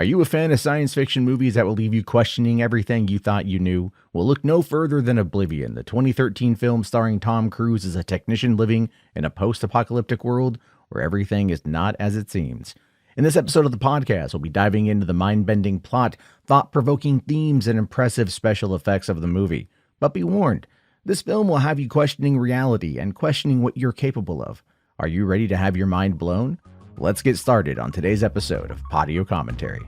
Are you a fan of science fiction movies that will leave you questioning everything you thought you knew? Well, look no further than Oblivion, the 2013 film starring Tom Cruise as a technician living in a post-apocalyptic world where everything is not as it seems. In this episode of the podcast, we'll be diving into the mind-bending plot, thought-provoking themes, and impressive special effects of the movie. But be warned, this film will have you questioning reality and questioning what you're capable of. Are you ready to have your mind blown? Let's get started on today's episode of Podio Commentary.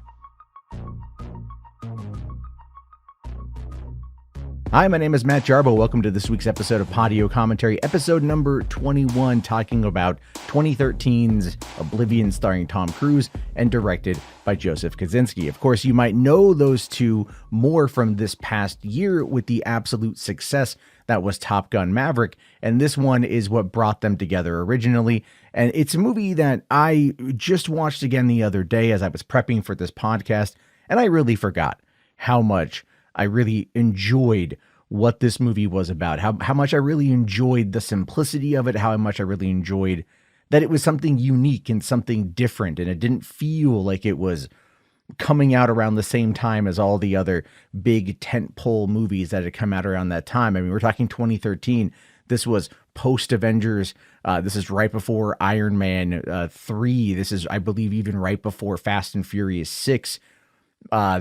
Hi, my name is Matt Jarbo. Welcome to this week's episode of Podio Commentary, episode number 21, talking about 2013's Oblivion starring Tom Cruise and directed by Joseph Kosinski. Of course, you might know those two more from this past year with the absolute success that was Top Gun Maverick, and this one is what brought them together originally. And it's a movie that I just watched again the other day as I was prepping for this podcast, and I really forgot how much I really enjoyed what this movie was about, how much I really enjoyed the simplicity of it, how much I really enjoyed that it was something unique and something different, and it didn't feel like it was coming out around the same time as all the other big tentpole movies that had come out around that time. I mean, we're talking 2013. This was post-Avengers. This is right before Iron Man 3. This is, I believe, even right before Fast and Furious 6.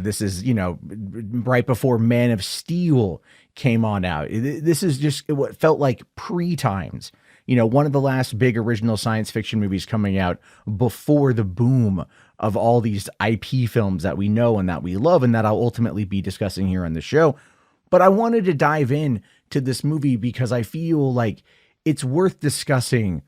This is, right before Man of Steel came on out. This is just what felt like pre-times. One of the last big original science fiction movies coming out before the boom of all these IP films that we know and that we love and that I'll ultimately be discussing here on the show. But I wanted to dive in to this movie because I feel like it's worth discussing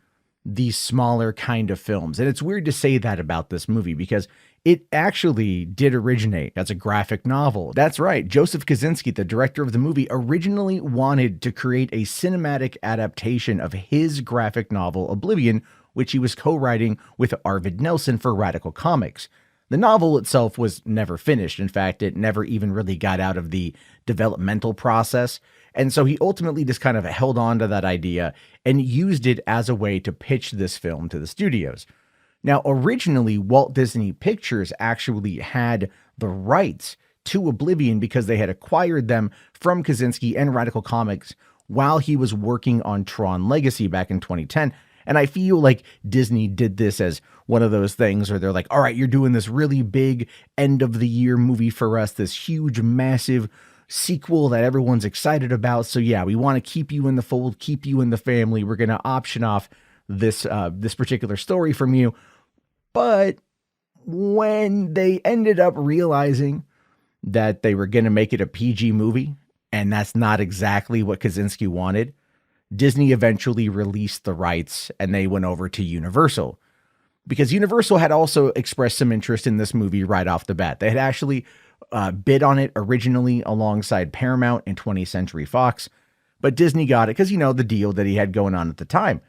these smaller kind of films. And it's weird to say that about this movie because it actually did originate as a graphic novel. That's right. Joseph Kosinski, the director of the movie, originally wanted to create a cinematic adaptation of his graphic novel, Oblivion, which he was co-writing with Arvid Nelson for Radical Comics. The novel itself was never finished. In fact, it never even really got out of the developmental process. And so he ultimately just kind of held on to that idea and used it as a way to pitch this film to the studios. Now, originally, Walt Disney Pictures actually had the rights to Oblivion because they had acquired them from Kosinski and Radical Comics while he was working on Tron Legacy back in 2010. And I feel like Disney did this as one of those things where they're like, all right, you're doing this really big end of the year movie for us, this huge, massive sequel that everyone's excited about. So yeah, we want to keep you in the fold, keep you in the family. We're going to option off this particular story from you. But when they ended up realizing that they were going to make it a PG movie, and that's not exactly what Kosinski wanted, Disney eventually released the rights and they went over to Universal. Because Universal had also expressed some interest in this movie right off the bat. They had actually bid on it originally alongside Paramount and 20th Century Fox, but Disney got it because, the deal that he had going on at the time.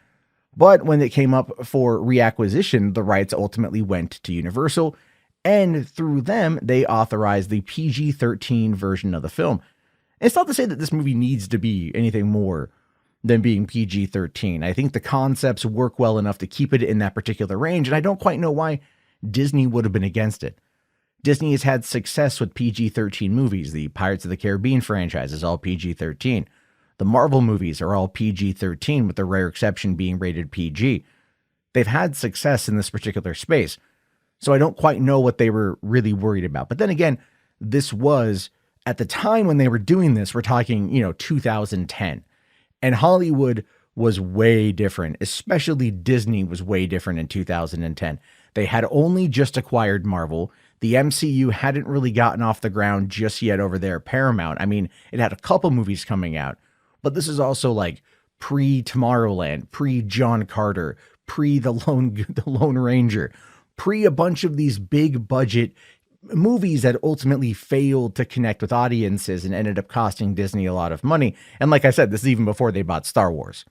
But when it came up for reacquisition, the rights ultimately went to Universal, and through them, they authorized the PG-13 version of the film. It's not to say that this movie needs to be anything more than being PG-13. I think the concepts work well enough to keep it in that particular range, and I don't quite know why Disney would have been against it. Disney has had success with PG-13 movies. The Pirates of the Caribbean franchise is all PG-13. The Marvel movies are all PG-13, with the rare exception being rated PG. They've had success in this particular space, so I don't quite know what they were really worried about. But then again, this was, at the time when they were doing this, we're talking, 2010. And Hollywood was way different, especially Disney was way different in 2010. They had only just acquired Marvel. The MCU hadn't really gotten off the ground just yet over there at Paramount. I mean, it had a couple movies coming out, but this is also like pre-Tomorrowland, pre-John Carter, pre-The Lone Ranger, pre a bunch of these big budget movies that ultimately failed to connect with audiences and ended up costing Disney a lot of money. And like I said, this is even before they bought Star Wars.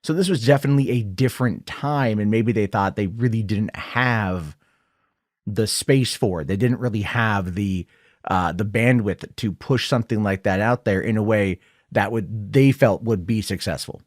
So this was definitely a different time, and maybe they thought they really didn't have the space for it. They didn't really have the bandwidth to push something like that out there in a way that they felt would be successful.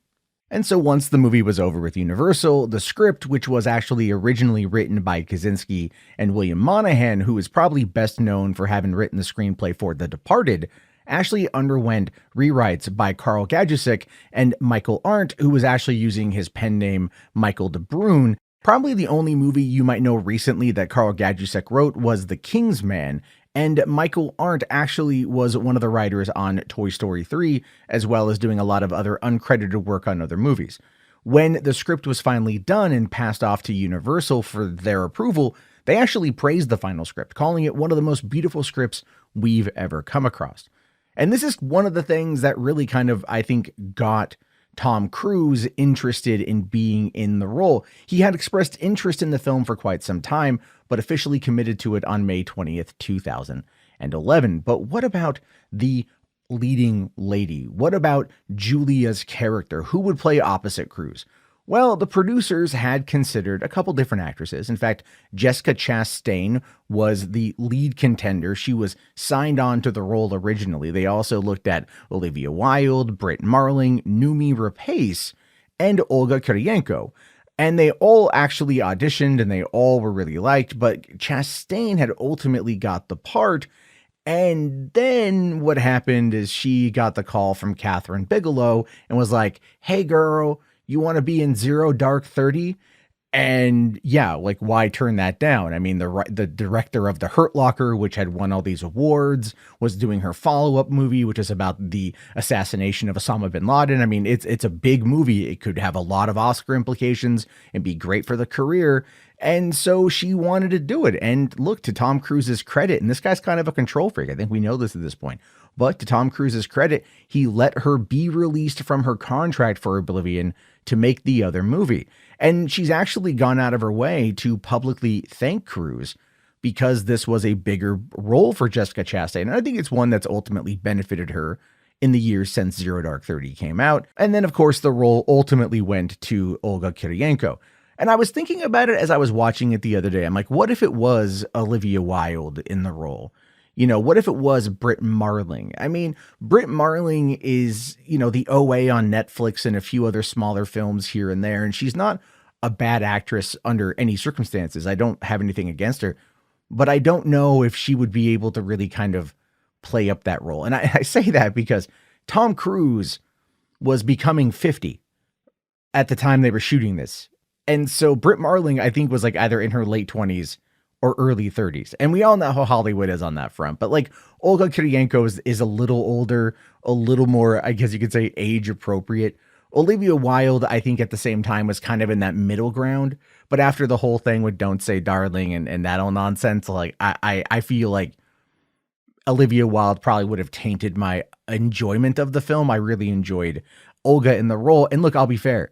And so once the movie was over with Universal, the script, which was actually originally written by Kaczynski and William Monahan, who is probably best known for having written the screenplay for The Departed, actually underwent rewrites by Carl Gajusek and Michael Arndt, who was actually using his pen name Michael de Bruyn. Probably the only movie you might know recently that Carl Gajusek wrote was The King's Man, and Michael Arndt actually was one of the writers on Toy Story 3, as well as doing a lot of other uncredited work on other movies. When the script was finally done and passed off to Universal for their approval, they actually praised the final script, calling it one of the most beautiful scripts we've ever come across. And this is one of the things that really kind of, I think, got Tom Cruise interested in being in the role. He had expressed interest in the film for quite some time, but officially committed to it on May 20th, 2011. But what about the leading lady? What about Julia's character? Who would play opposite Cruise? Well, the producers had considered a couple different actresses. In fact, Jessica Chastain was the lead contender. She was signed on to the role originally. They also looked at Olivia Wilde, Brit Marling, Noomi Rapace, and Olga Kurylenko. And they all actually auditioned and they all were really liked, but Chastain had ultimately got the part. And then what happened is she got the call from Catherine Bigelow and was like, hey girl, you want to be in Zero Dark 30? And yeah, like, why turn that down? I mean, the director of The Hurt Locker, which had won all these awards, was doing her follow-up movie, which is about the assassination of Osama bin Laden. I mean, it's a big movie. It could have a lot of Oscar implications and be great for the career. And so she wanted to do it. And look, to Tom Cruise's credit, and this guy's kind of a control freak. I think we know this at this point. But to Tom Cruise's credit, he let her be released from her contract for Oblivion to make the other movie. And she's actually gone out of her way to publicly thank Cruise because this was a bigger role for Jessica Chastain. And I think it's one that's ultimately benefited her in the years since Zero Dark 30 came out. And then, of course, the role ultimately went to Olga Kurylenko. And I was thinking about it as I was watching it the other day. I'm like, what if it was Olivia Wilde in the role? You know, what if it was Brit Marling? I mean, Brit Marling is, the OA on Netflix and a few other smaller films here and there. And she's not a bad actress under any circumstances. I don't have anything against her, but I don't know if she would be able to really kind of play up that role. And I say that because Tom Cruise was becoming 50 at the time they were shooting this. And so Brit Marling, I think, was like either in her late 20s or early 30s. And we all know how Hollywood is on that front. But like Olga Kurylenko is a little older, a little more, I guess you could say, age appropriate. Olivia Wilde, I think at the same time was kind of in that middle ground. But after the whole thing with Don't Say Darling and that all nonsense, like I feel like Olivia Wilde probably would have tainted my enjoyment of the film. I really enjoyed Olga in the role. And look, I'll be fair.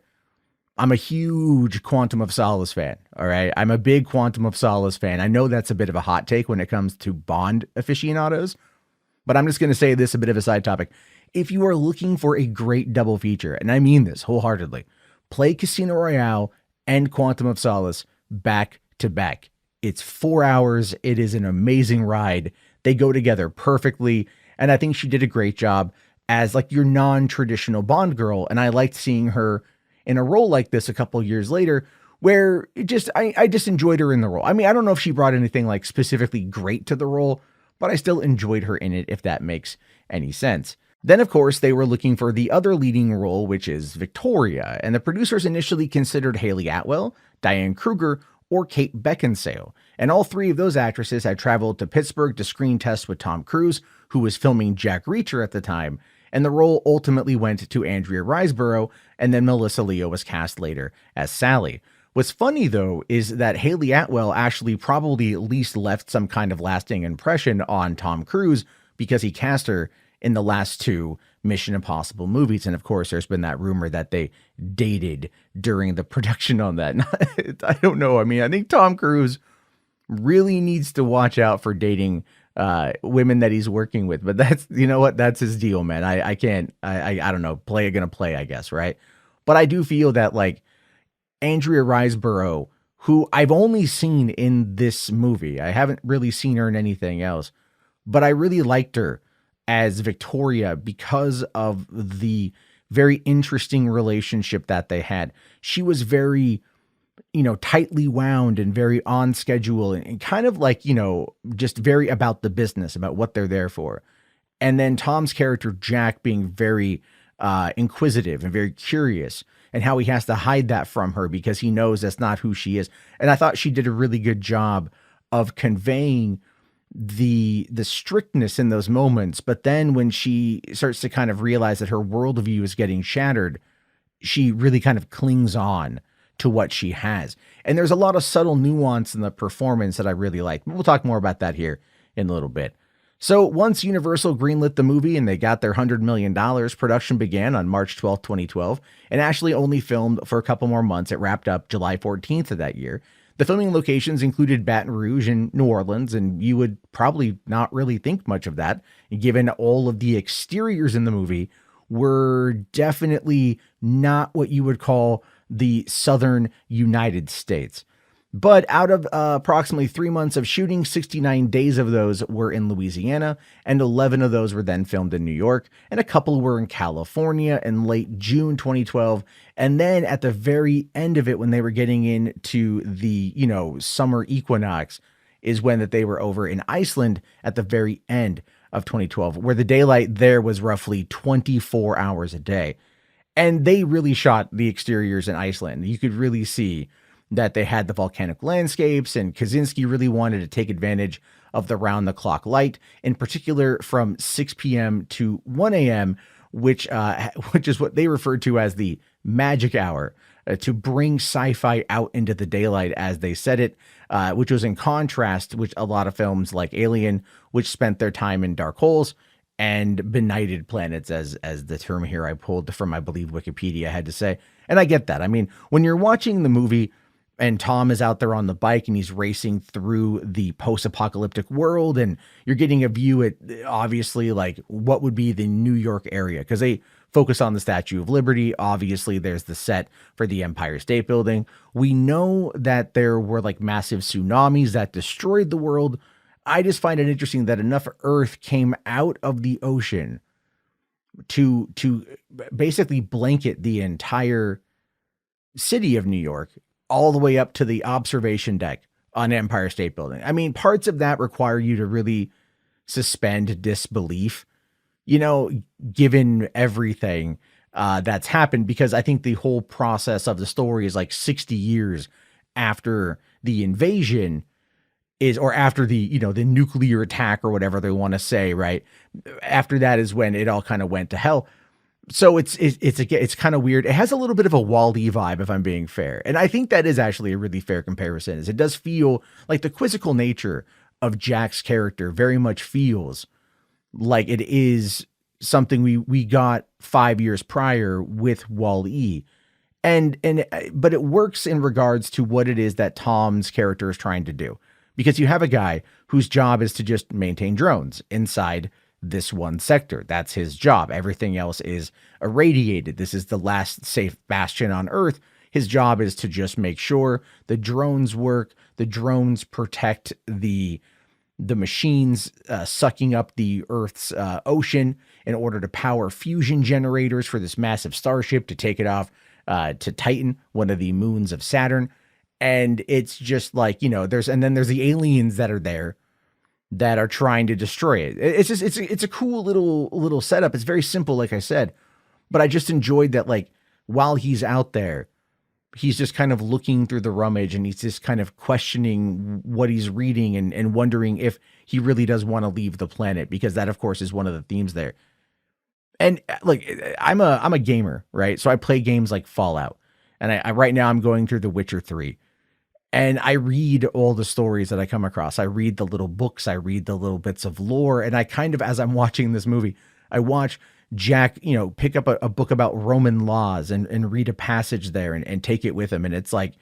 I'm a huge Quantum of Solace fan, all right? I'm a big Quantum of Solace fan. I know that's a bit of a hot take when it comes to Bond aficionados, but I'm just going to say this, a bit of a side topic. If you are looking for a great double feature, and I mean this wholeheartedly, play Casino Royale and Quantum of Solace back to back. It's 4 hours. It is an amazing ride. They go together perfectly, and I think she did a great job as like your non-traditional Bond girl, and I liked seeing her in a role like this a couple of years later, where I just enjoyed her in the role. I mean, I don't know if she brought anything like specifically great to the role, but I still enjoyed her in it, if that makes any sense. Then, of course, they were looking for the other leading role, which is Victoria, and the producers initially considered Hayley Atwell, Diane Kruger, or Kate Beckinsale. And all three of those actresses had traveled to Pittsburgh to screen test with Tom Cruise, who was filming Jack Reacher at the time, and the role ultimately went to Andrea Riseborough, and then Melissa Leo was cast later as Sally. What's funny, though, is that Hayley Atwell actually probably at least left some kind of lasting impression on Tom Cruise because he cast her in the last two Mission Impossible movies. And of course, there's been that rumor that they dated during the production on that. I don't know. I mean, I think Tom Cruise really needs to watch out for dating women that he's working with, but that's, you know what, that's his deal, man. I don't know, gonna play, I guess. Right. But I do feel that like Andrea Riseborough, who I've only seen in this movie, I haven't really seen her in anything else, but I really liked her as Victoria because of the very interesting relationship that they had. She was very, tightly wound and very on schedule and kind of like, just very about the business, about what they're there for. And then Tom's character, Jack, being very inquisitive and very curious, and how he has to hide that from her because he knows that's not who she is. And I thought she did a really good job of conveying the strictness in those moments. But then when she starts to kind of realize that her worldview is getting shattered, she really kind of clings on to what she has. And there's a lot of subtle nuance in the performance that I really like. We'll talk more about that here in a little bit. So once Universal greenlit the movie and they got their $100 million, production began on March 12th, 2012, and actually only filmed for a couple more months. It wrapped up July 14th of that year. The filming locations included Baton Rouge and New Orleans, and you would probably not really think much of that, given all of the exteriors in the movie were definitely not what you would call the southern United States. But out of approximately 3 months of shooting, 69 days of those were in Louisiana, and 11 of those were then filmed in New York, and a couple were in California in late June 2012. And then at the very end of it, when they were getting into the, summer equinox, is when that they were over in Iceland at the very end of 2012, where the daylight there was roughly 24 hours a day. And they really shot the exteriors in Iceland. You could really see that they had the volcanic landscapes, and Kaczynski really wanted to take advantage of the round-the-clock light, in particular from 6 p.m. to 1 a.m., which is what they referred to as the magic hour, to bring sci-fi out into the daylight, as they said it, which was in contrast with a lot of films like Alien, which spent their time in dark holes and benighted planets, as the term here I pulled from, I believe, Wikipedia had to say. And I get that. I mean, when you're watching the movie and Tom is out there on the bike and he's racing through the post-apocalyptic world, and you're getting a view at, obviously, like what would be the New York area, because they focus on the Statue of Liberty. Obviously, there's the set for the Empire State Building. We know that there were like massive tsunamis that destroyed the world. I just find it interesting that enough Earth came out of the ocean to basically blanket the entire city of New York, all the way up to the observation deck on Empire State Building. I mean, parts of that require you to really suspend disbelief, given everything that's happened, because I think the whole process of the story is like 60 years after the invasion or after the, the nuclear attack or whatever they want to say, right? After that is when it all kind of went to hell. So it's kind of weird. It has a little bit of a Wall-E vibe, if I'm being fair. And I think that is actually a really fair comparison, is it does feel like the quizzical nature of Jack's character very much feels like it is something we got 5 years prior with Wall-E. But it works in regards to what it is that Tom's character is trying to do. Because you have a guy whose job is to just maintain drones inside this one sector. That's his job. Everything else is irradiated. This is the last safe bastion on Earth. His job is to just make sure the drones work. The drones protect the machines sucking up the Earth's ocean in order to power fusion generators for this massive starship to take it off to Titan, one of the moons of Saturn. And it's just like, there's the aliens that are there that are trying to destroy it. It's a cool little setup. It's very simple, like I said, but I just enjoyed that, like, while he's out there, he's just kind of looking through the rummage and he's just kind of questioning what he's reading and wondering if he really does want to leave the planet, because that, of course, is one of the themes there. And like, I'm a gamer, right? So I play games like Fallout, and I right now I'm going through The Witcher 3. And I read all the stories that I come across. I read the little books. I read the little bits of lore. And I kind of, as I'm watching this movie, I watch Jack, pick up a book about Roman laws and read a passage there and take it with him. And it's like,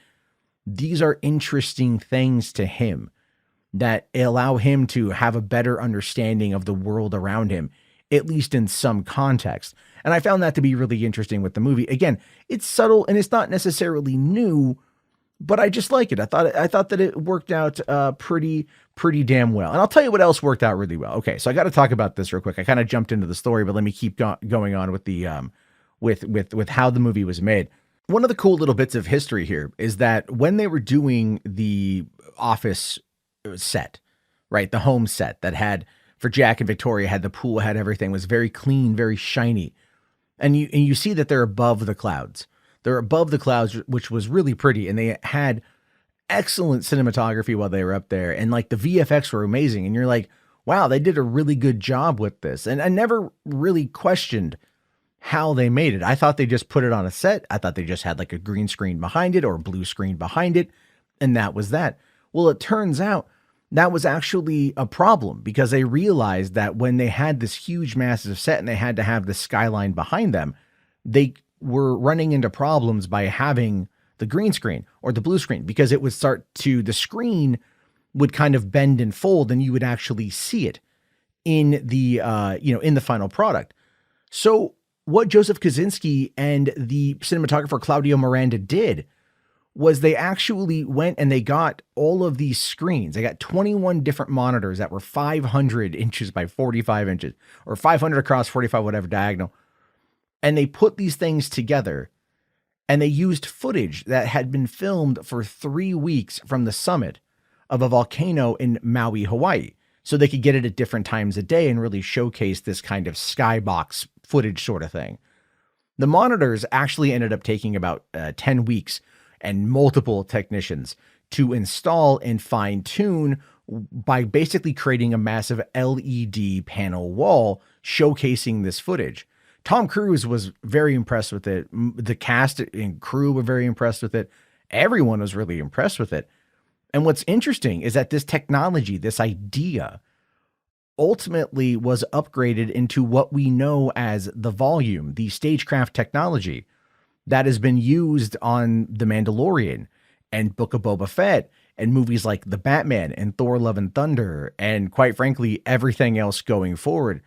these are interesting things to him that allow him to have a better understanding of the world around him, at least in some context. And I found that to be really interesting with the movie. Again, it's subtle and it's not necessarily new, but I just like it. I thought that it worked out pretty damn well. And I'll tell you what else worked out really well. Okay, so I got to talk about this real quick. I kind of jumped into the story, but let me keep going on with the with how the movie was made. One of the cool little bits of history here is that when they were doing the office set, right, the home set that had for Jack and Victoria, had the pool, had everything, was very clean, very shiny. And you see that they're above the clouds. They're above the clouds, which was really pretty. And they had excellent cinematography while they were up there. And like the VFX were amazing. And you're like, wow, they did a really good job with this. And I never really questioned how they made it. I thought they just put it on a set. I thought they just had like a green screen behind it or a blue screen behind it. And that was that. Well, it turns out that was actually a problem because they realized that when they had this huge, massive set and they had to have the skyline behind them, they were running into problems by having the green screen or the blue screen because it would the screen would kind of bend and fold and you would actually see it in the, in the final product. So what Joseph Kosinski and the cinematographer Claudio Miranda did was they actually went and they got all of these screens. They got 21 different monitors that were 500 inches by 45 inches or 500 across 45, whatever diagonal. And they put these things together and they used footage that had been filmed for 3 weeks from the summit of a volcano in Maui, Hawaii. So they could get it at different times a day and really showcase this kind of skybox footage sort of thing. The monitors actually ended up taking about 10 weeks and multiple technicians to install and fine tune by basically creating a massive LED panel wall showcasing this footage. Tom Cruise was very impressed with it. The cast and crew were very impressed with it. Everyone was really impressed with it. And what's interesting is that this technology, this idea, ultimately was upgraded into what we know as the volume, the stagecraft technology that has been used on The Mandalorian and Book of Boba Fett and movies like The Batman and Thor Love and Thunder and, quite frankly, everything else going forward.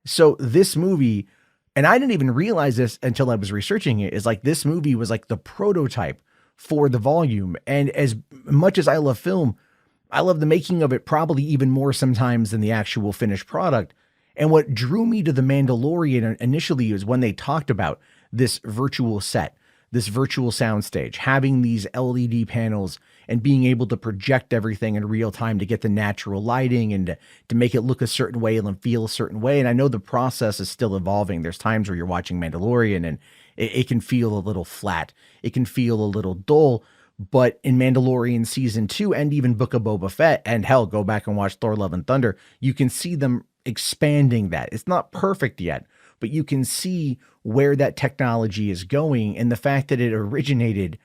So this movie, and I didn't even realize this until I was researching it, is like this movie was like the prototype for the volume. And as much as I love film, I love the making of it probably even more sometimes than the actual finished product. And what drew me to The Mandalorian initially is when they talked about this virtual set, this virtual soundstage, having these LED panels and being able to project everything in real time to get the natural lighting and to make it look a certain way and feel a certain way. And I know the process is still evolving. There's times where you're watching Mandalorian and it can feel a little flat. It can feel a little dull. But in Mandalorian season 2 and even Book of Boba Fett, and hell, go back and watch Thor Love and Thunder, you can see them expanding that. It's not perfect yet, but you can see where that technology is going and the fact that it originated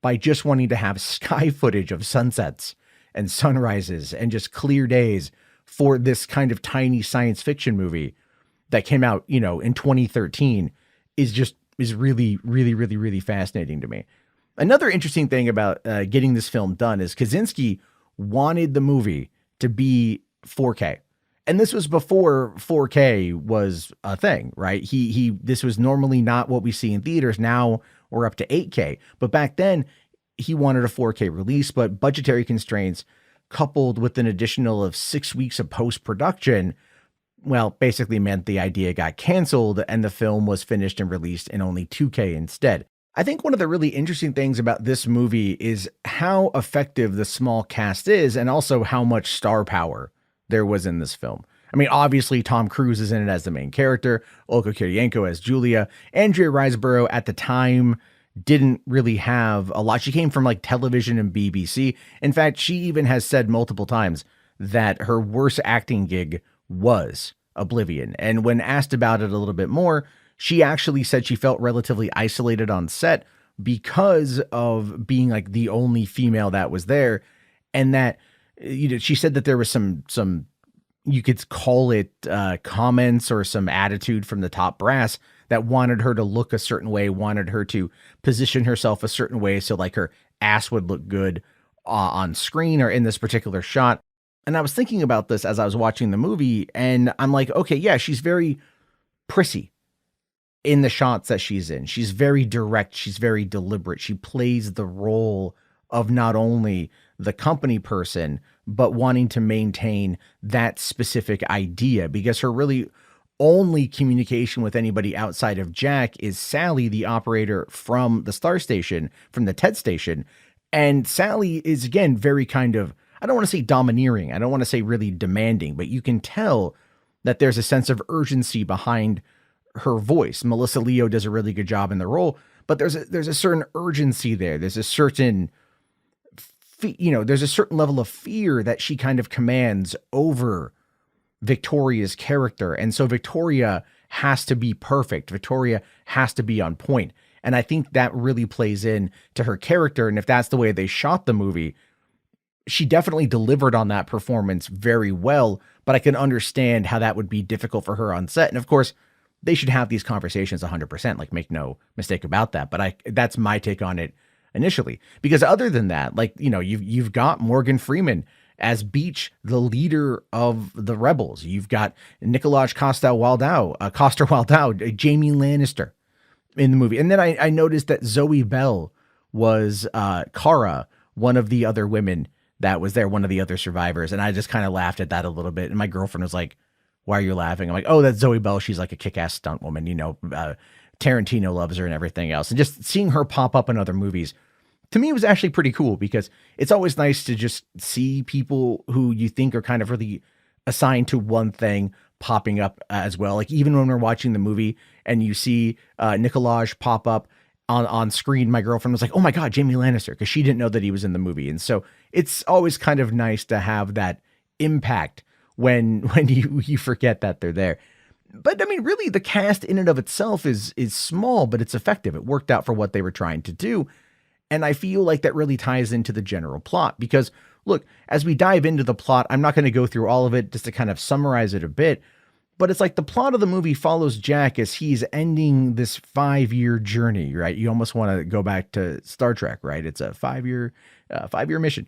by just wanting to have sky footage of sunsets and sunrises and just clear days for this kind of tiny science fiction movie that came out, in 2013 is really, really, really, really fascinating to me. Another interesting thing about getting this film done is Kosinski wanted the movie to be 4K. And this was before 4K was a thing, right? This was normally not what we see in theaters. Now we're up to 8K. But back then he wanted a 4K release, but budgetary constraints coupled with an additional of 6 weeks of post-production, well, basically meant the idea got canceled and the film was finished and released in only 2K instead. I think one of the really interesting things about this movie is how effective the small cast is and also how much star power there was in this film. I mean, obviously, Tom Cruise is in it as the main character, Olga Kurylenko as Julia. Andrea Riseborough at the time didn't really have a lot. She came from like television and BBC. In fact, she even has said multiple times that her worst acting gig was Oblivion. And when asked about it a little bit more, she actually said she felt relatively isolated on set because of being like the only female that was there. And that, she said that there was some, you could call it comments or some attitude from the top brass that wanted her to look a certain way, wanted her to position herself a certain way. So like her ass would look good on screen or in this particular shot. And I was thinking about this as I was watching the movie and I'm like, okay, yeah, she's very prissy in the shots that she's in. She's very direct. She's very deliberate. She plays the role of not only the company person, but wanting to maintain that specific idea because her really only communication with anybody outside of Jack is Sally, the operator from the Star Station, from the TED station. And Sally is, again, very kind of, I don't want to say domineering. I don't want to say really demanding, but you can tell that there's a sense of urgency behind her voice. Melissa Leo does a really good job in the role, but there's a certain urgency there. There's a certain, there's a certain level of fear that she kind of commands over Victoria's character. And so Victoria has to be perfect. Victoria has to be on point. And I think that really plays in to her character. And if that's the way they shot the movie, she definitely delivered on that performance very well, but I can understand how that would be difficult for her on set. And of course, they should have these conversations 100%, like, make no mistake about that. But that's my take on it initially, because other than that, like, you've got Morgan Freeman as Beach, the leader of the rebels. You've got Nikolaj Coster-Waldau, Jamie Lannister in the movie. And then I noticed that Zoe Bell was Kara, one of the other women that was there, one of the other survivors. And I just kind of laughed at that a little bit. And my girlfriend was like, "Why are you laughing?" I'm like, "Oh, that's Zoe Bell. She's like a kick-ass stunt woman. Tarantino loves her and everything else." And just seeing her pop up in other movies, to me, was actually pretty cool, because it's always nice to just see people who you think are kind of really assigned to one thing popping up as well. Like, even when we're watching the movie and you see Nikolaj pop up on screen, my girlfriend was like, "Oh my God, Jamie Lannister," because she didn't know that he was in the movie. And so it's always kind of nice to have that impact when you forget that they're there. But I mean, really, the cast in and of itself is small, but it's effective. It worked out for what they were trying to do. And I feel like that really ties into the general plot, because look, as we dive into the plot, I'm not going to go through all of it, just to kind of summarize it a bit. But it's like the plot of the movie follows Jack as he's ending this 5-year journey, right? You almost want to go back to Star Trek, right? It's a 5-year mission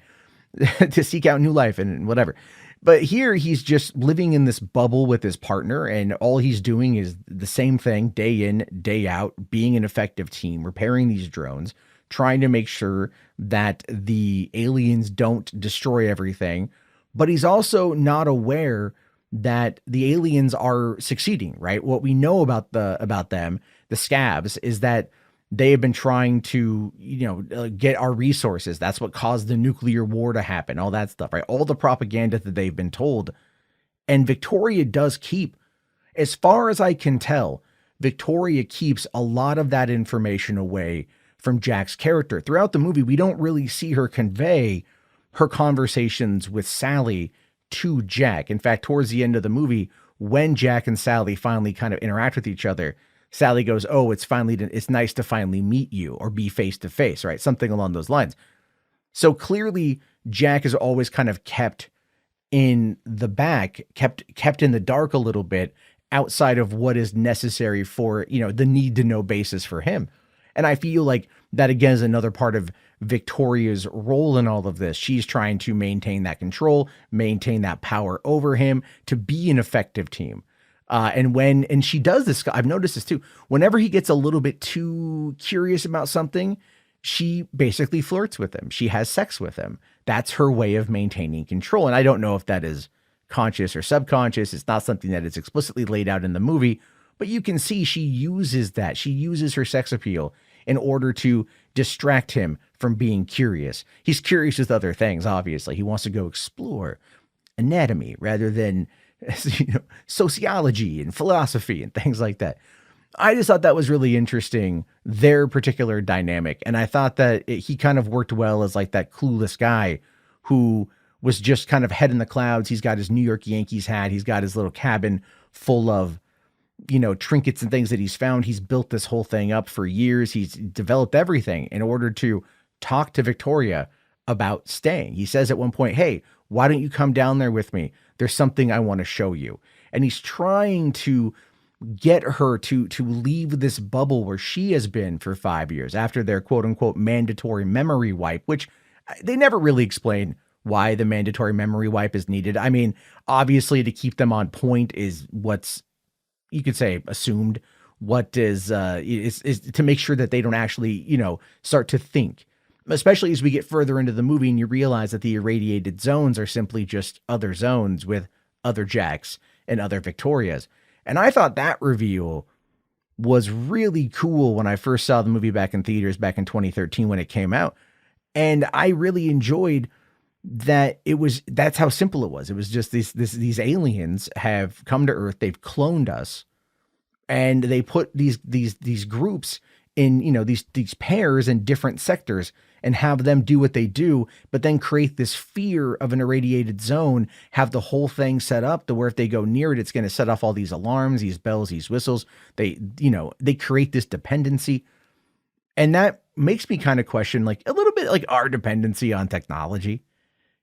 to seek out new life and whatever. But here he's just living in this bubble with his partner, and all he's doing is the same thing day in, day out, being an effective team, repairing these drones, trying to make sure that the aliens don't destroy everything. But he's also not aware that the aliens are succeeding, right? What we know about them, the scabs, is that they have been trying to, get our resources. That's what caused the nuclear war to happen, all that stuff, right? All the propaganda that they've been told. And Victoria does keep, as far as I can tell, Victoria keeps a lot of that information away from Jack's character. Throughout the movie, we don't really see her convey her conversations with Sally to Jack. In fact, towards the end of the movie, when Jack and Sally finally kind of interact with each other, Sally goes, "Oh, it's nice to finally meet you," or be face to face, right? Something along those lines. So Jack is always kind of kept in the back, kept in the dark a little bit, outside of what is necessary for, the need to know basis for him. And I feel like that, again, is another part of Victoria's role in all of this. She's trying to maintain that control, maintain that power over him, to be an effective team. And she does this, I've noticed this too, whenever he gets a little bit too curious about something, she basically flirts with him. She has sex with him. That's her way of maintaining control. And I don't know if that is conscious or subconscious. It's not something that is explicitly laid out in the movie, but you can see she uses that. She uses her sex appeal in order to distract him from being curious. He's curious with other things, obviously. He wants to go explore anatomy rather than sociology and philosophy and things like that. I just thought that was really interesting, their particular dynamic. And I thought that he kind of worked well as like that clueless guy who was just kind of head in the clouds. He's got his New York Yankees hat. He's got his little cabin full of, trinkets and things that he's found. He's built this whole thing up for years. He's developed everything in order to talk to Victoria about staying. He says at one point, "Hey, why don't you come down there with me? There's something I want to show you." And he's trying to get her to leave this bubble where she has been for 5 years after their quote unquote mandatory memory wipe, which they never really explain why the mandatory memory wipe is needed. I mean, obviously to keep them on point is what's, you could say, assumed. What is to make sure that they don't actually, start to think, especially as we get further into the movie and you realize that the irradiated zones are simply just other zones with other Jacks and other Victorias. And I thought that reveal was really cool when I first saw the movie back in theaters back in 2013 when it came out. And I really enjoyed that that's how simple it was. It was just these aliens have come to Earth, they've cloned us, and they put these groups in, these pairs in different sectors and have them do what they do, but then create this fear of an irradiated zone, have the whole thing set up to where if they go near it, it's going to set off all these alarms, these bells, these whistles. They create this dependency. And that makes me kind of question, like, a little bit like our dependency on technology.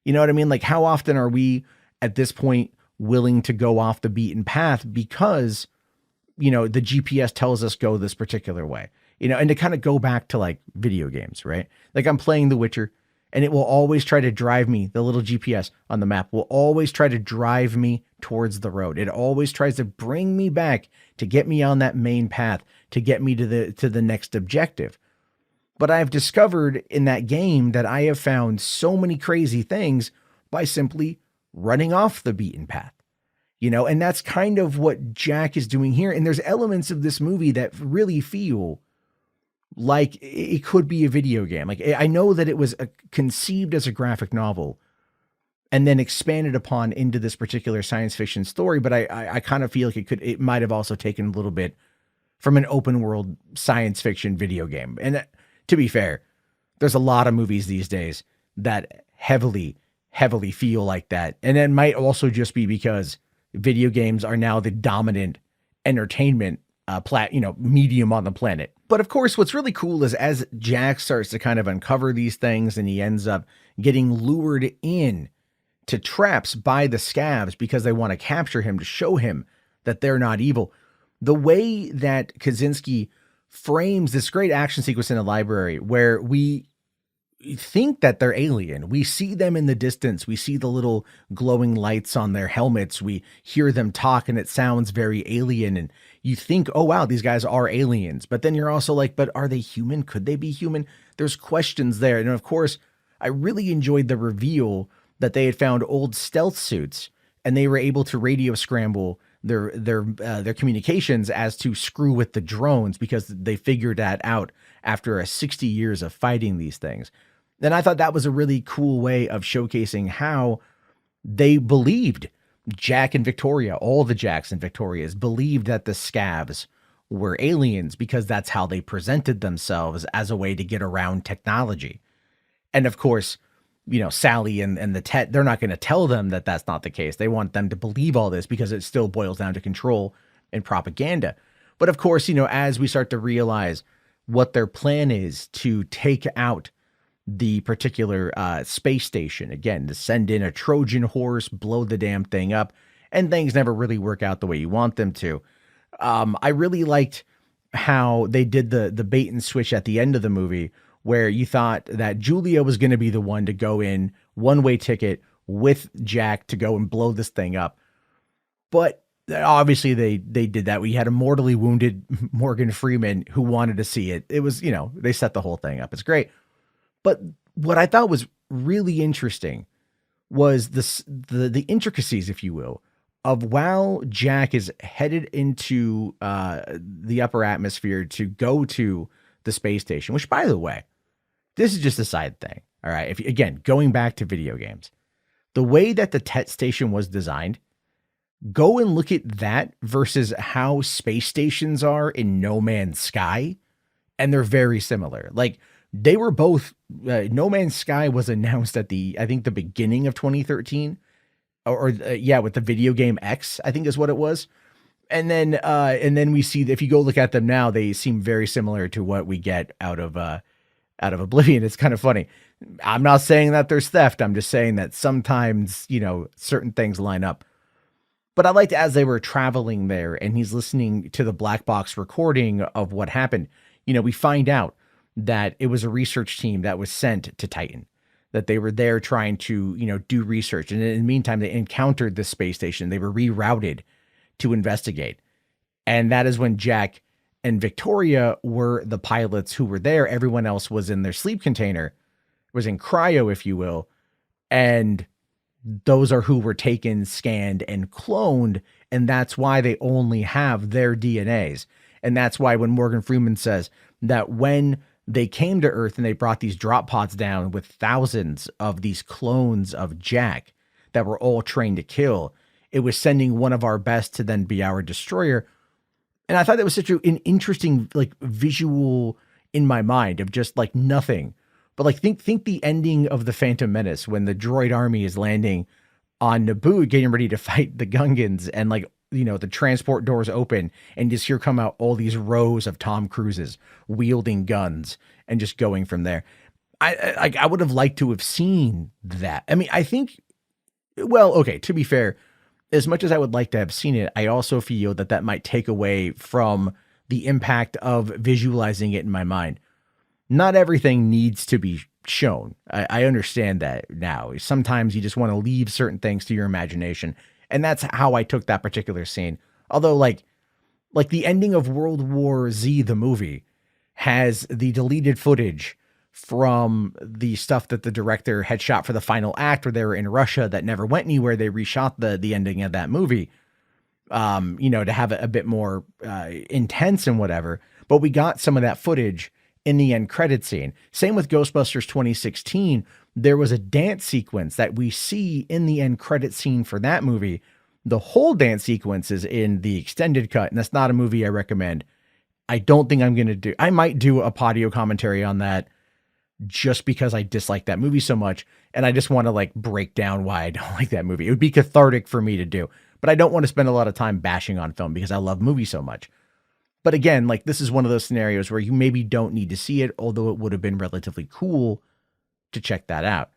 You know what I mean? Like, how often are we at this point willing to go off the beaten path because, the GPS tells us go this particular way? And to kind of go back to like video games, right? Like, I'm playing The Witcher and it will always try to drive me. The little GPS on the map will always try to drive me towards the road. It always tries to bring me back to get me on that main path, to get me to the next objective. But I've discovered in that game that I have found so many crazy things by simply running off the beaten path. And that's kind of what Jack is doing here. And there's elements of this movie that really feel like it could be a video game. Like, I know that it was conceived as a graphic novel and then expanded upon into this particular science fiction story, but I kind of feel like it might have also taken a little bit from an open world science fiction video game. And to be fair, there's a lot of movies these days that heavily feel like that. And it might also just be because video games are now the dominant entertainment medium on the planet. But of course, what's really cool is as Jack starts to kind of uncover these things and he ends up getting lured in to traps by the scavs because they want to capture him to show him that they're not evil. The way that Kaczynski frames this great action sequence in the library where we think that they're alien. We see them in the distance. We see the little glowing lights on their helmets. We hear them talk and it sounds very alien. And you think, oh, wow, these guys are aliens. But then you're also like, but are they human? Could they be human? There's questions there. And of course, I really enjoyed the reveal that they had found old stealth suits and they were able to radio scramble their communications as to screw with the drones because they figured that out after 60 years of fighting these things. And I thought that was a really cool way of showcasing how they believed Jack and Victoria, all the Jacks and Victorias believed that the scavs were aliens because that's how they presented themselves as a way to get around technology. And of course, Sally and the Tet, they're not going to tell them that that's not the case. They want them to believe all this because it still boils down to control and propaganda. But of course, as we start to realize what their plan is to take out the particular space station, again, to send in a Trojan horse, blow the damn thing up, and things never really work out the way you want them to. I really liked how they did the bait and switch at the end of the movie, where you thought that Julia was going to be the one to go in one-way ticket with Jack to go and blow this thing up. But obviously they did that. We had a mortally wounded Morgan Freeman who wanted to see it. It was, they set the whole thing up. It's great. But what I thought was really interesting was the intricacies, if you will, of while Jack is headed into the upper atmosphere to go to the space station, which, by the way, this is just a side thing. All right. Again, going back to video games, the way that the Tet station was designed, go and look at that versus how space stations are in No Man's Sky. And they're very similar. Like, they were both, No Man's Sky was announced at I think the beginning of 2013 with the video game X, I think is what it was. And then we see that if you go look at them now, they seem very similar to what we get out of Oblivion. It's kind of funny. I'm not saying that there's theft. I'm just saying that sometimes, certain things line up. But I liked as they were traveling there and he's listening to the black box recording of what happened, we find out that it was a research team that was sent to Titan, that they were there trying to, do research. And in the meantime, they encountered the space station. They were rerouted to investigate. And that is when Jack and Victoria were the pilots who were there. Everyone else was in their sleep container, was in cryo, if you will. And those are who were taken, scanned, and cloned, and that's why they only have their DNAs. And that's why when Morgan Freeman says that when they came to Earth and they brought these drop pods down with thousands of these clones of Jack that were all trained to kill, it was sending one of our best to then be our destroyer. And I thought that was such an interesting, like, visual in my mind of just like nothing. But like, think the ending of the Phantom Menace when the droid army is landing on Naboo, getting ready to fight the Gungans, and like, you know, the transport doors open and just here come out all these rows of Tom Cruises wielding guns and just going from there. I would have liked to have seen that. I mean, I think, well, okay, to be fair, as much as I would like to have seen it, I also feel that that might take away from the impact of visualizing it in my mind. Not everything needs to be shown. I understand that now. Sometimes you just want to leave certain things to your imagination. And that's how I took that particular scene. Although like the ending of World War Z, the movie, has the deleted footage from the stuff that the director had shot for the final act where they were in Russia that never went anywhere. They reshot the ending of that movie, you know, to have it a bit more intense and whatever. But we got some of that footage in the end credit scene. Same with Ghostbusters 2016. There was a dance sequence that we see in the end credit scene for that movie. The whole dance sequence is in the extended cut, and that's not a movie I recommend. I don't think I'm going to do, I might do a Podio commentary on that just because I dislike that movie so much. And I just want to like break down why I don't like that movie. It would be cathartic for me to do, but I don't want to spend a lot of time bashing on film because I love movies so much. But again, like this is one of those scenarios where you maybe don't need to see it, although it would have been relatively cool to check that out.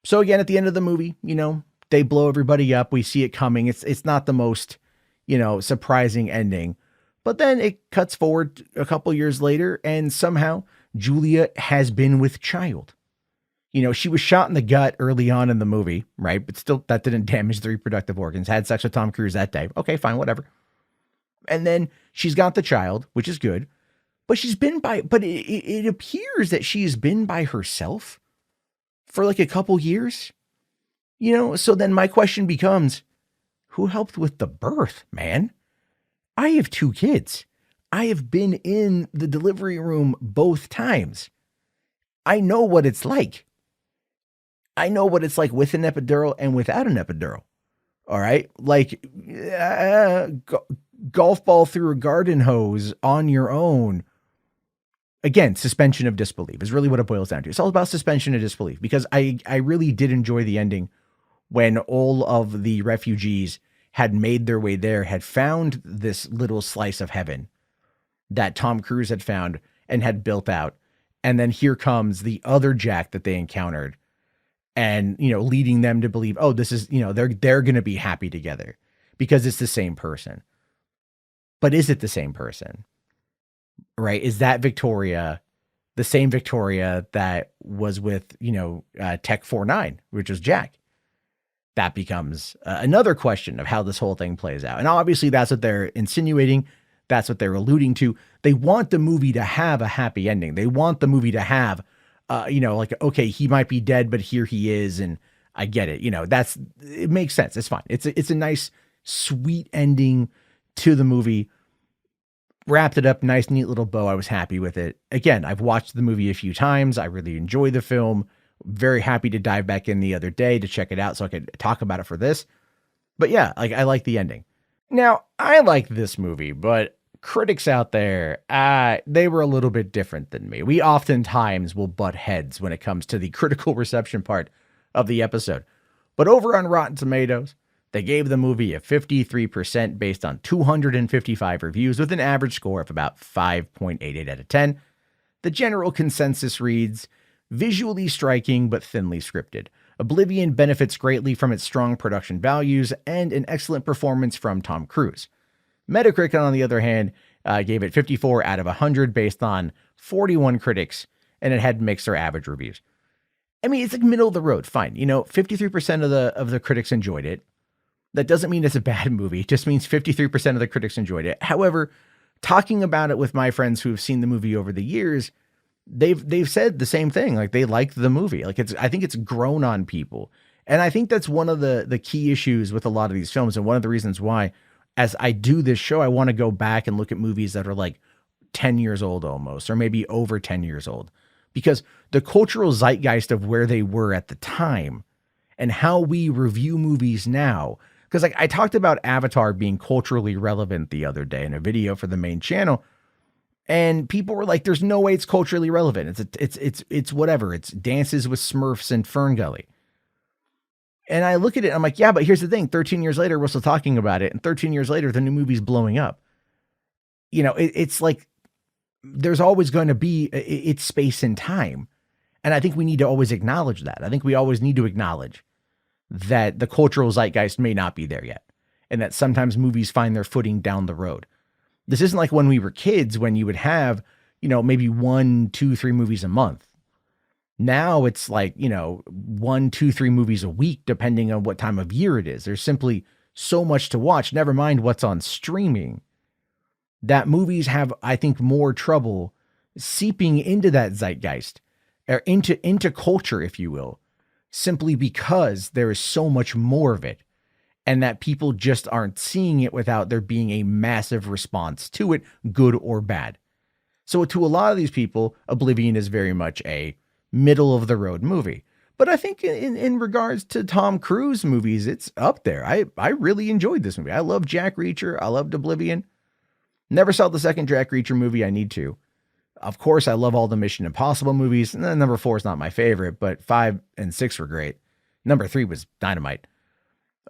So again, at the end of the movie, you know, they blow everybody up. We see it coming. It's not the most, you know, surprising ending, but then it cuts forward a couple years later and somehow Julia has been with child. You know, she was shot in the gut early on in the movie, right? But still that didn't damage the reproductive organs. Had sex with Tom Cruise that day. Okay, fine, whatever. And then she's got the child, which is good, but it appears that she's been by herself for like a couple years, you know? So then my question becomes, who helped with the birth, man? I have 2 kids. I have been in the delivery room both times. I know what it's like. I know what it's like with an epidural and without an epidural. All right. Like, golf ball through a garden hose on your own. Again, suspension of disbelief is really what it boils down to. It's all about suspension of disbelief, because I really did enjoy the ending when all of the refugees had made their way there, had found this little slice of heaven that Tom Cruise had found and had built out. And then here comes the other Jack that they encountered and, you know, leading them to believe, oh, this is, you know, they're going to be happy together because it's the same person. But is it the same person? Right? Is that Victoria the same Victoria that was with, you know, Tech 49, which was Jack? That becomes another question of how this whole thing plays out. And obviously that's what they're insinuating. That's what they're alluding to. They want the movie to have a happy ending. They want the movie to have, you know, like, okay, he might be dead, but here he is. And I get it. You know, it makes sense. It's fine. It's a nice, sweet ending to the movie. Wrapped it up, nice, neat little bow. I was happy with it. Again, I've watched the movie a few times. I really enjoy the film. Very happy to dive back in the other day to check it out so I could talk about it for this. But yeah, like, I like the ending. Now, I like this movie, but critics out there, they were a little bit different than me. We oftentimes will butt heads when it comes to the critical reception part of the episode. But over on Rotten Tomatoes, they gave the movie a 53% based on 255 reviews with an average score of about 5.88 out of 10. The general consensus reads, visually striking but thinly scripted. Oblivion benefits greatly from its strong production values and an excellent performance from Tom Cruise. Metacritic, on the other hand, gave it 54 out of 100 based on 41 critics, and it had mixed or average reviews. I mean, it's like middle of the road. Fine. You know, 53% of the critics enjoyed it. That doesn't mean it's a bad movie. It just means 53% of the critics enjoyed it. However, talking about it with my friends who have seen the movie over the years, they've said the same thing. Like, they liked the movie. Like, I think it's grown on people. And I think that's one of the key issues with a lot of these films. And one of the reasons why, as I do this show, I want to go back and look at movies that are like 10 years old almost, or maybe over 10 years old, because the cultural zeitgeist of where they were at the time and how we review movies now. Because like I talked about Avatar being culturally relevant the other day in a video for the main channel, and people were like, "There's no way it's culturally relevant. It's whatever. It's Dances with Smurfs and Fern Gully." And I look at it, I'm like, yeah, but here's the thing: 13 years later, we're still talking about it, and 13 years later, the new movie's blowing up. You know, it's like there's always going to be it's space and time, and I think we need to always acknowledge that. I think we always need to acknowledge that the cultural zeitgeist may not be there yet, and that sometimes movies find their footing down the road. This isn't like when we were kids, when you would have, you know, maybe 1, 2, 3 movies a month. Now it's like, you know, 1, 2, 3 movies a week, depending on what time of year it is. There's simply so much to watch, never mind what's on streaming, that movies have, I think, more trouble seeping into that zeitgeist, or into culture, if you will, simply because there is so much more of it, and that people just aren't seeing it without there being a massive response to it, good or bad. So to a lot of these people, Oblivion is very much a middle of the road movie. But I think in regards to Tom Cruise movies, it's up there. I really enjoyed this movie. I love Jack Reacher. I loved Oblivion. Never saw the second Jack Reacher movie. I need to. Of course, I love all the Mission Impossible movies. Number 4 is not my favorite, but 5 and 6 were great. Number 3 was dynamite.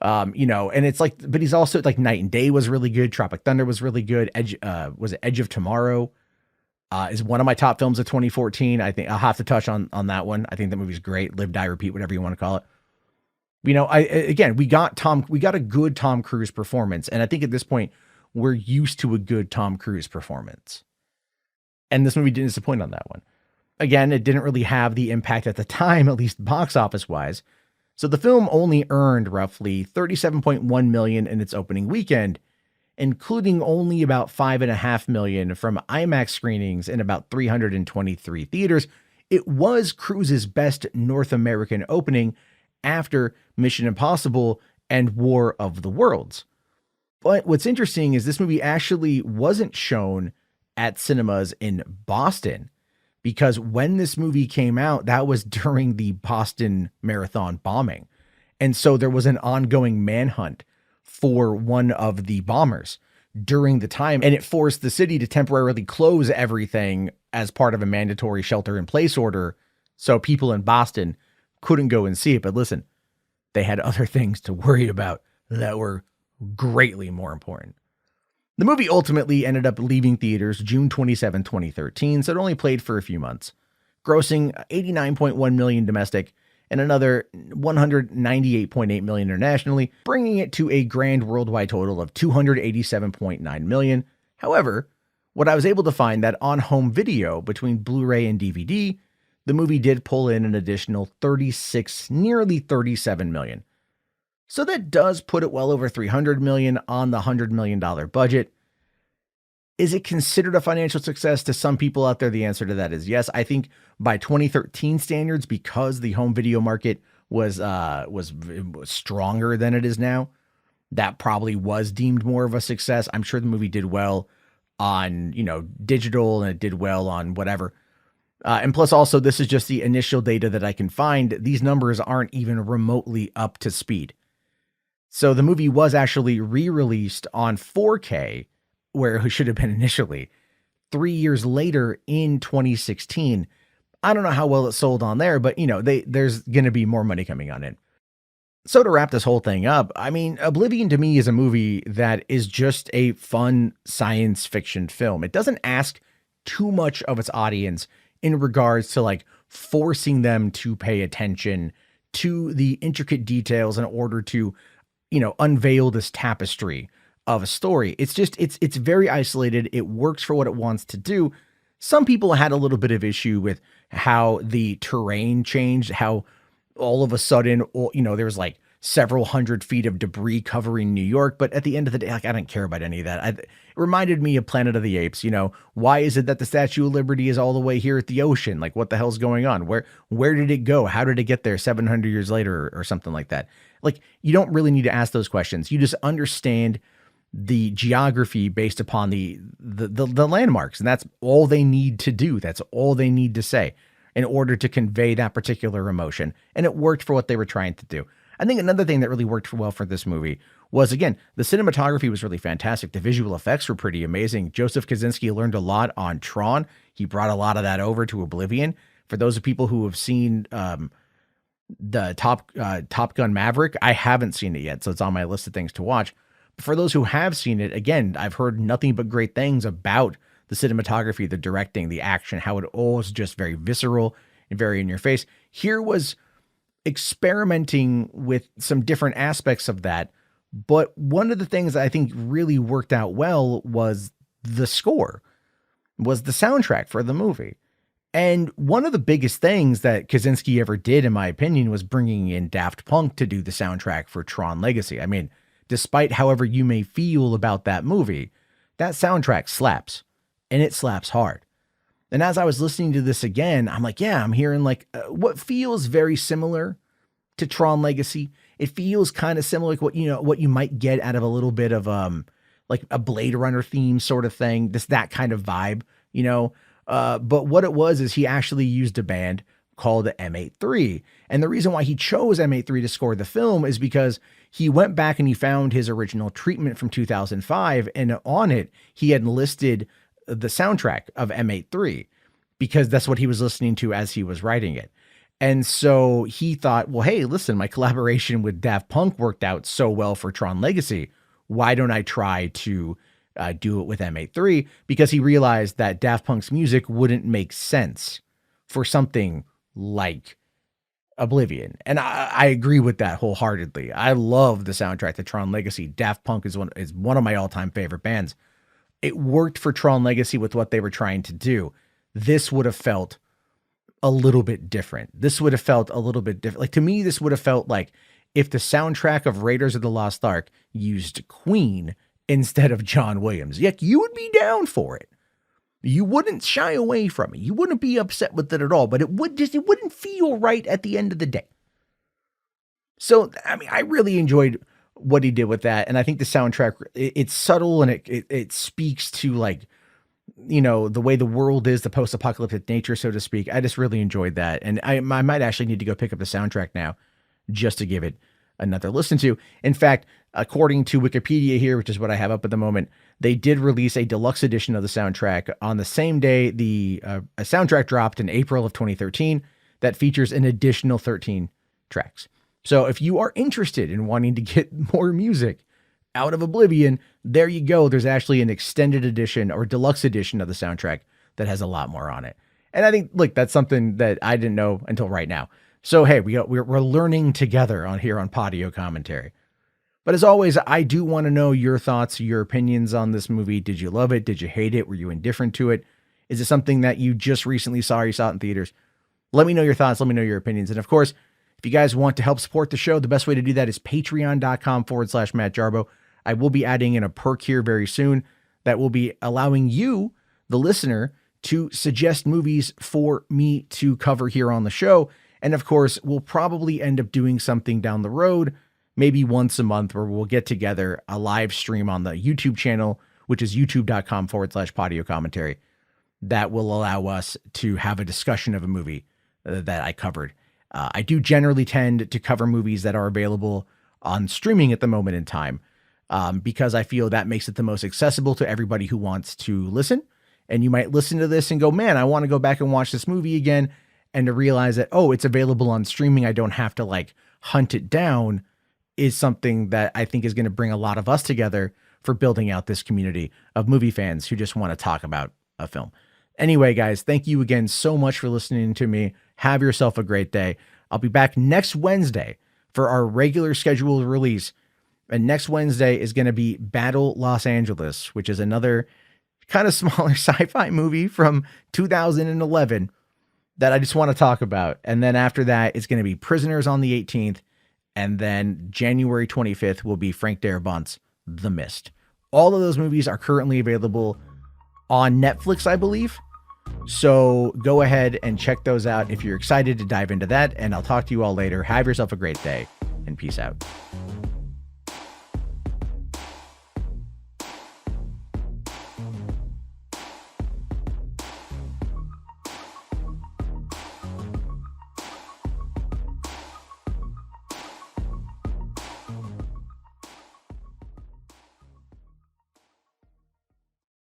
You know, and it's like, but he's also like Night and Day was really good. Tropic Thunder was really good. Was it Edge of Tomorrow? Is one of my top films of 2014. I think I'll have to touch on that one. I think the movie's great. Live, Die, Repeat, whatever you want to call it. You know, we got a good Tom Cruise performance. And I think at this point, we're used to a good Tom Cruise performance. And this movie didn't disappoint on that one. Again, it didn't really have the impact at the time, at least box office wise. So the film only earned roughly $37.1 million in its opening weekend, including only about $5.5 million from IMAX screenings in about 323 theaters. It was Cruise's best North American opening after Mission Impossible and War of the Worlds. But what's interesting is this movie actually wasn't shown at cinemas in Boston, because when this movie came out, that was during the Boston Marathon bombing. And so there was an ongoing manhunt for one of the bombers during the time, and it forced the city to temporarily close everything as part of a mandatory shelter-in-place order, so people in Boston couldn't go and see it. But listen, they had other things to worry about that were greatly more important. The movie ultimately ended up leaving theaters June 27, 2013, so it only played for a few months, grossing $89.1 million domestic and another $198.8 million internationally, bringing it to a grand worldwide total of $287.9 million. However, what I was able to find that on home video between Blu-ray and DVD, the movie did pull in an additional nearly $37 million. So that does put it well over $300 million on the $100 million budget. Is it considered a financial success to some people out there? The answer to that is yes. I think by 2013 standards, because the home video market was stronger than it is now, that probably was deemed more of a success. I'm sure the movie did well on, you know, digital, and it did well on whatever. And plus also, this is just the initial data that I can find. These numbers aren't even remotely up to speed. So the movie was actually re-released on 4K, where it should have been initially, 3 years later in 2016. I don't know how well it sold on there, but you know, there's going to be more money coming on it. So to wrap this whole thing up, I mean, Oblivion to me is a movie that is just a fun science fiction film. It doesn't ask too much of its audience in regards to like forcing them to pay attention to the intricate details in order to, you know, unveil this tapestry of a story. It's just, it's very isolated. It works for what it wants to do. Some people had a little bit of issue with how the terrain changed, how all of a sudden, you know, there was like several hundred feet of debris covering New York. But at the end of the day, like, I didn't care about any of that. It reminded me of Planet of the Apes. You know, why is it that the Statue of Liberty is all the way here at the ocean? Like, what the hell's going on? Where did it go? How did it get there 700 years later or something like that? Like, you don't really need to ask those questions. You just understand the geography based upon the landmarks. And that's all they need to do. That's all they need to say in order to convey that particular emotion. And it worked for what they were trying to do. I think another thing that really worked well for this movie was, again, the cinematography was really fantastic. The visual effects were pretty amazing. Joseph Kosinski learned a lot on Tron. He brought a lot of that over to Oblivion. For those of people who have seen the Top Gun Maverick, I haven't seen it yet, so it's on my list of things to watch. But for those who have seen it, again, I've heard nothing but great things about the cinematography, the directing, the action, how it all is just very visceral and very in your face. Here was experimenting with some different aspects of that. But one of the things that I think really worked out well was the score, was the soundtrack for the movie. And one of the biggest things that Kosinski ever did, in my opinion, was bringing in Daft Punk to do the soundtrack for Tron Legacy. I mean, despite however you may feel about that movie, that soundtrack slaps, and it slaps hard. And as I was listening to this again, I'm like, yeah, I'm hearing like what feels very similar to Tron Legacy. It feels kind of similar, like what you might get out of a little bit of like a Blade Runner theme sort of thing. Just that kind of vibe, you know. But what it was is he actually used a band called M83. And the reason why he chose M83 to score the film is because he went back and he found his original treatment from 2005. And on it, he had listed the soundtrack of M83 because that's what he was listening to as he was writing it. And so he thought, well, hey, listen, my collaboration with Daft Punk worked out so well for Tron Legacy. Why don't I try to do it with M83? Because he realized that Daft Punk's music wouldn't make sense for something like Oblivion. And I agree with that wholeheartedly. I love the soundtrack to Tron Legacy. Daft Punk is one of my all-time favorite bands. It worked for Tron Legacy with what they were trying to do. This would have felt a little bit different. Like, to me, this would have felt like if the soundtrack of Raiders of the Lost Ark used Queen instead of John Williams. Yet you would be down for it. You wouldn't shy away from it. You wouldn't be upset with it at all, but it wouldn't feel right at the end of the day. So, I mean, I really enjoyed what he did with that. And I think the soundtrack, it's subtle and it speaks to, like, you know, the way the world is, the post-apocalyptic nature, so to speak. I just really enjoyed that. And I might actually need to go pick up the soundtrack now just to give it another listen to. In fact, according to Wikipedia here, which is what I have up at the moment, they did release a deluxe edition of the soundtrack on the same day a soundtrack dropped in April of 2013 that features an additional 13 tracks. So if you are interested in wanting to get more music out of Oblivion, there you go. There's actually an extended edition or deluxe edition of the soundtrack that has a lot more on it. And I think, look, that's something that I didn't know until right now. So, hey, we're learning together on Podio Commentary. But as always, I do want to know your thoughts, your opinions on this movie. Did you love it? Did you hate it? Were you indifferent to it? Is it something that you just recently saw or you saw it in theaters? Let me know your thoughts. Let me know your opinions. And of course, if you guys want to help support the show, the best way to do that is patreon.com/Matt Jarbo. I will be adding in a perk here very soon that will be allowing you, the listener, to suggest movies for me to cover here on the show. And of course, we'll probably end up doing something down the road, maybe once a month, where we'll get together a live stream on the YouTube channel, which is youtube.com/Podio Commentary. That will allow us to have a discussion of a movie that I covered. I do generally tend to cover movies that are available on streaming at the moment in time, because I feel that makes it the most accessible to everybody who wants to listen. And you might listen to this and go, man, I want to go back and watch this movie again. And to realize that, oh, it's available on streaming, I don't have to like hunt it down, is something that I think is going to bring a lot of us together for building out this community of movie fans who just want to talk about a film. Anyway, guys, thank you again so much for listening to me. Have yourself a great day. I'll be back next Wednesday for our regular scheduled release. And next Wednesday is going to be Battle Los Angeles, which is another kind of smaller sci-fi movie from 2011 that I just want to talk about. And then after that, it's going to be Prisoners on the 18th. And then January 25th will be Frank Darabont's The Mist. All of those movies are currently available on Netflix, I believe. So go ahead and check those out if you're excited to dive into that. And I'll talk to you all later. Have yourself a great day and peace out.